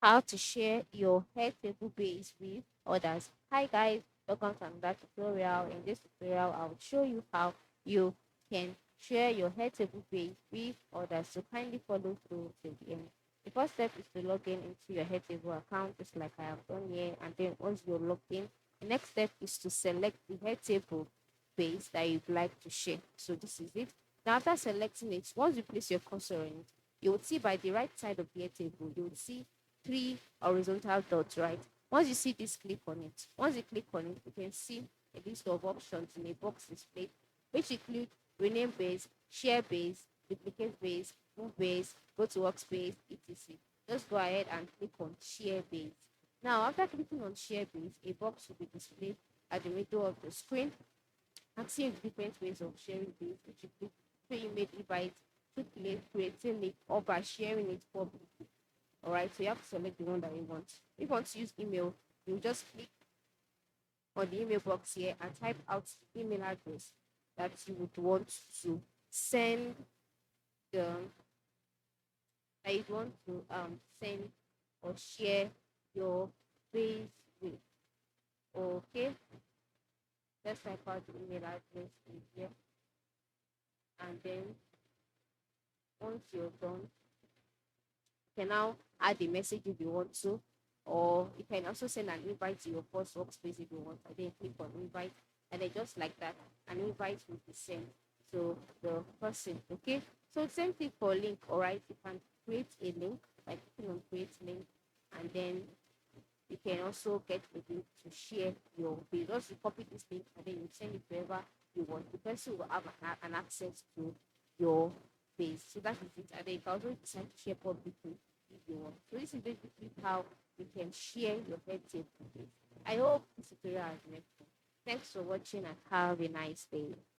how to share your Airtable base with others. Hi guys, welcome to another tutorial. In this tutorial, I will show you how you can share your Airtable base with others. So kindly follow through till the end. The first step is to log in into your Airtable account, just like I have done here. And then once you're logged in, the next step is to select the Airtable base that you'd like to share. So this is it. Now after selecting it, once you place your cursor on it, you will see by the right side of the Airtable, you will see three horizontal dots, right? Once you see this, click on it. Once you click on it, you can see a list of options in a box displayed, which include rename base, share base, duplicate base, move base, go to workspace, etc. Just go ahead and click on share base. Now, after clicking on share base, a box will be displayed at the middle of the screen asking you different ways of sharing base, which include pre-made invite, to creating link, or by sharing it publicly. All right, so you have to select the one that you want. If you want to use email, you just click on the email box here and type out the email address that you would want to send the that you want to send or share your base with. Okay, let's type out the email address in here, and then once you're done, you can now add a message if you want to, or you can also send an invite to your first workspace if you want. And then click on invite, and then just like that, an invite will be sent to the person. Okay, so same thing for link. All right, you can create a link by clicking on create link, and then you can also get a link to share your page. Just you copy this link and then you send it wherever you want. The person will have an access to your page. So that is it. And then you can also decide to share publicly if you want. So this is basically how you can share your head table page. I hope this tutorial has helped you. Thanks for watching and have a nice day.